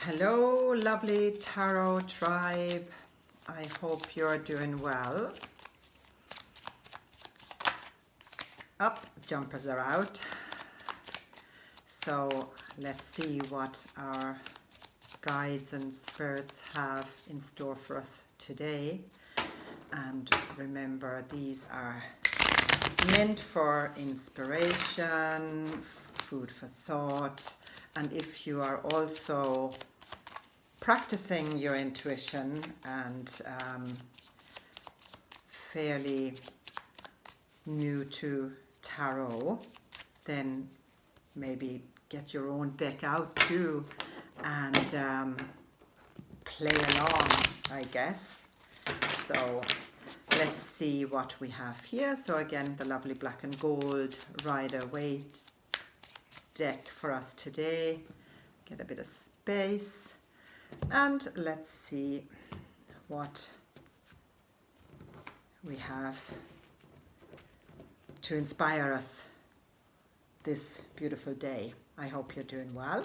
Hello, lovely Tarot tribe. I hope you're doing well. Up, jumpers are out. So let's see what our guides and spirits have in store for us today. And remember, these are meant for inspiration, food for thought, and if you are also practicing your intuition and fairly new to tarot, then maybe get your own deck out too and play along, I guess. So let's see what we have here. So again, the lovely black and gold Rider-Waite deck for us today. Get a bit of space and let's see what we have to inspire us this beautiful day. I hope you're doing well.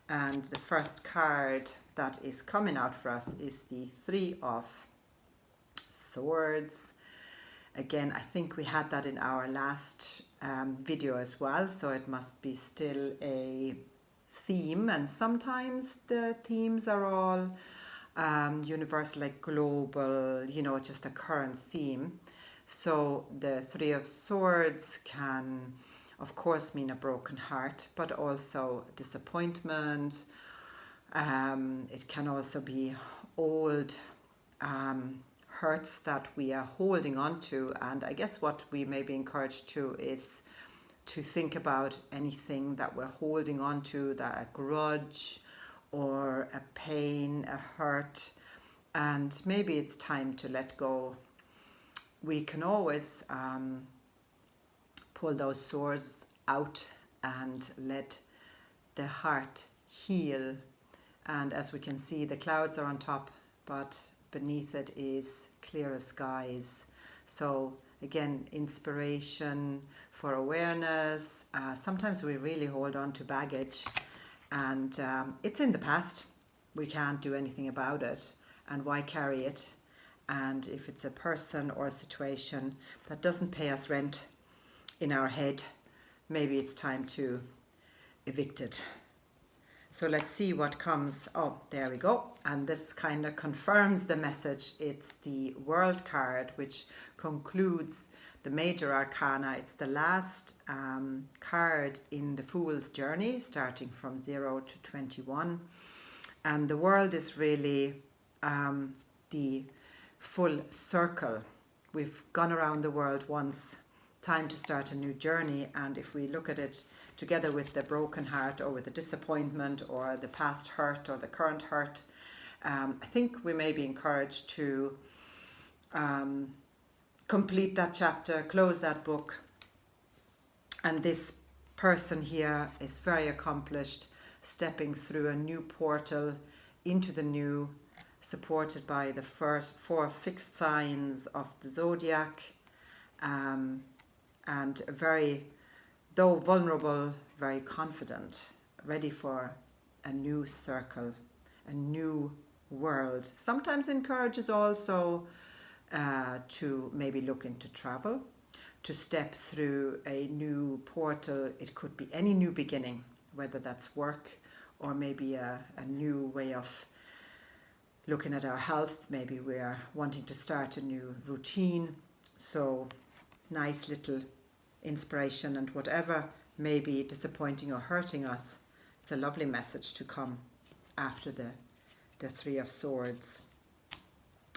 And the first card that is coming out for us is the Three of Swords. Again, I think we had that in our last video as well, so it must be still a theme, and sometimes the themes are all universal, like global, you know, just a current theme. So the Three of Swords can of course mean a broken heart, but also disappointment. It can also be old hurts that we are holding on to, and I guess what we may be encouraged to is to think about anything that we're holding on to, that a grudge or a pain, a hurt, and maybe it's time to let go. We can always pull those swords out and let the heart heal. And as we can see, the clouds are on top, but beneath it is clearer skies. So again, inspiration for awareness. Sometimes we really hold on to baggage and it's in the past. We can't do anything about it. And why carry it? And if it's a person or a situation that doesn't pay us rent in our head, maybe it's time to evict it. So let's see what comes. Oh, there we go. And this kind of confirms the message. It's the World card, which concludes the major arcana. It's the last card in the Fool's Journey, starting from 0 to 21. And the World is really the full circle. We've gone around the world once. Time to start a new journey. And if we look at it together with the broken heart or with the disappointment or the past hurt or the current hurt, I think we may be encouraged to complete that chapter, close that book. And this person here is very accomplished, stepping through a new portal into the new, supported by the first 4 fixed signs of the zodiac, and very, though vulnerable, very confident, ready for a new circle, a new world. Sometimes encourages also to maybe look into travel, to step through a new portal. It could be any new beginning, whether that's work or maybe a new way of looking at our health. Maybe we're wanting to start a new routine. So nice little inspiration, and whatever may be disappointing or hurting us, it's a lovely message to come after the Three of Swords.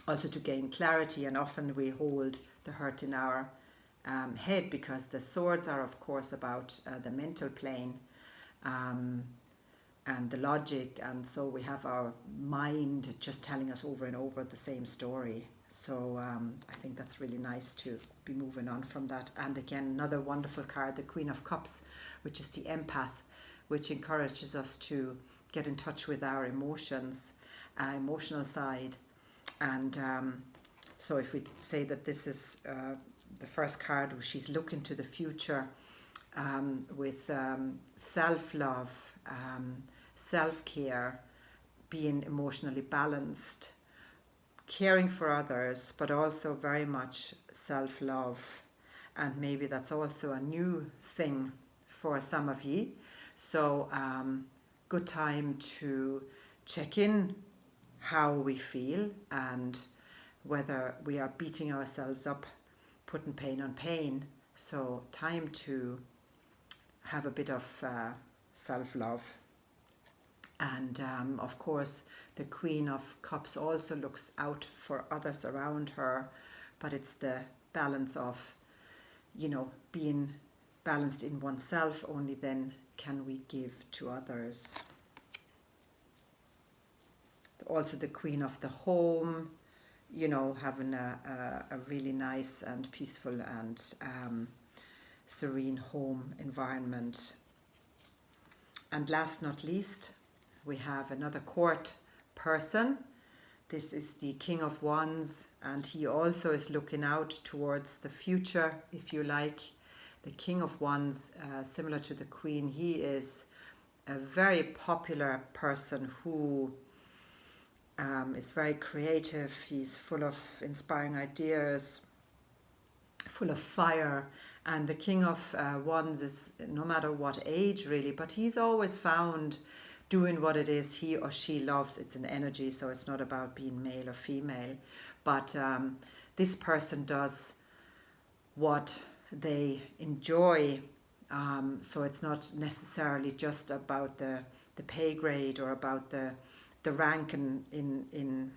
Also to gain clarity, and often we hold the hurt in our head, because the swords are of course about the mental plane and the logic, and so we have our mind just telling us over and over the same story. So I think that's really nice to be moving on from that. And again, another wonderful card, the Queen of Cups, which is the empath, which encourages us to get in touch with our emotions, emotional side. And so if we say that this is the first card, she's looking to the future with self-love, self-care, being emotionally balanced, caring for others, but also very much self-love. And maybe that's also a new thing for some of ye. So good time to check in how we feel and whether we are beating ourselves up, putting pain on pain. So time to have a bit of self-love. And of course, the Queen of Cups also looks out for others around her, but it's the balance of, being balanced in oneself. Only then can we give to others. Also the Queen of the Home, having a really nice and peaceful and serene home environment. And last not least, we have another court person. This is the King of Wands, and he also is looking out towards the future, if you like. The King of Wands, similar to the Queen, he is a very popular person who is very creative. He's full of inspiring ideas, full of fire. And the King of Wands is no matter what age really, but he's always found doing what it is he or she loves. It's an energy, so it's not about being male or female. But this person does what they enjoy. So it's not necessarily just about the pay grade or about the rank in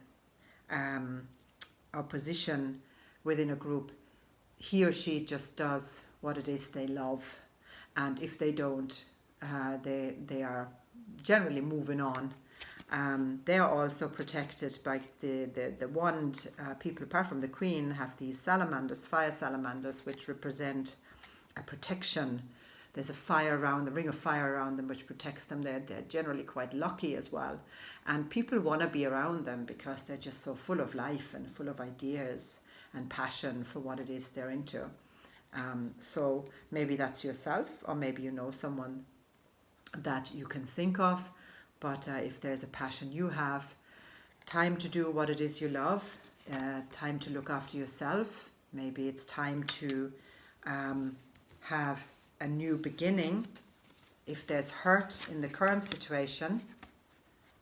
our position within a group. He or she just does what it is they love, and if they don't, they are generally moving on. They are also protected by the wand. People apart from the Queen have these salamanders, fire salamanders, which represent a protection. There's a fire around, the ring of fire around them, which protects them. They're generally quite lucky as well. And people want to be around them because they're just so full of life and full of ideas and passion for what it is they're into. So maybe that's yourself, or maybe you know someone that you can think of. But if there's a passion you have, time to do what it is you love, time to look after yourself. Maybe it's time to have a new beginning. If there's hurt in the current situation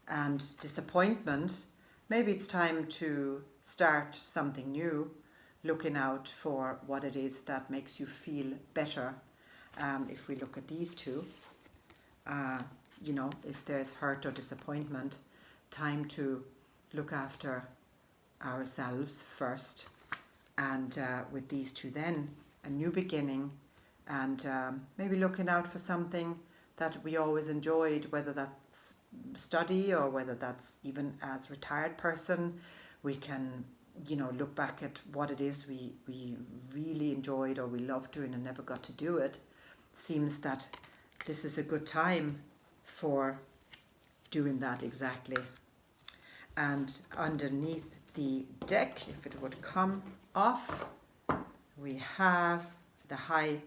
and disappointment, maybe it's time to start something new, looking out for what it is that makes you feel better. If we look at these two, if there's hurt or disappointment, time to look after ourselves first. And with these two then, a new beginning, and maybe looking out for something that we always enjoyed, whether that's study or whether that's even as retired person. We can, look back at what it is we really enjoyed or we loved doing and never got to do it. Seems that this is a good time for doing that exactly. And underneath the deck, if it would come off, we have the High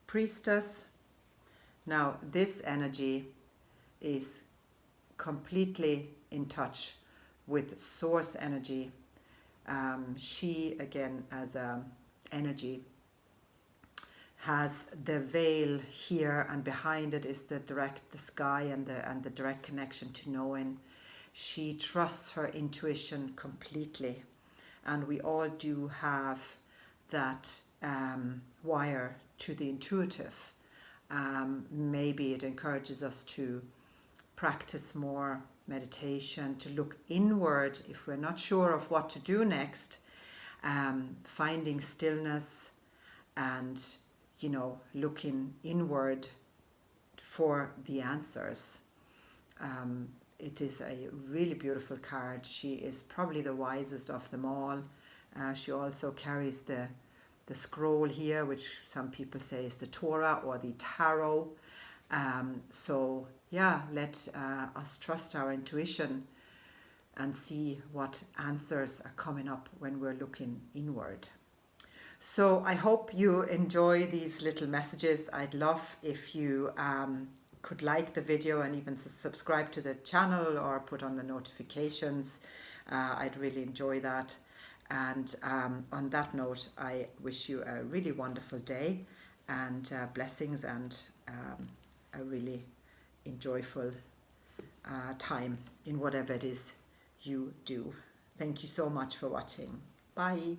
Priestess. Now this energy is completely in touch with source energy. She again as a energy has the veil here, and behind it is the sky and the direct connection to knowing. She trusts her intuition completely, and we all do have that wire to the intuitive. Maybe it encourages us to practice more meditation, to look inward if we're not sure of what to do next, finding stillness and looking inward for the answers. It is a really beautiful card. She is probably the wisest of them all. She also carries the scroll here, which some people say is the Torah or the Tarot. So yeah, let us trust our intuition and see what answers are coming up when we're looking inward. So I hope you enjoy these little messages. I'd love if you could like the video and even subscribe to the channel or put on the notifications. I'd really enjoy that. And on that note, I wish you a really wonderful day and blessings and a really enjoyable time in whatever it is you do. Thank you so much for watching. Bye.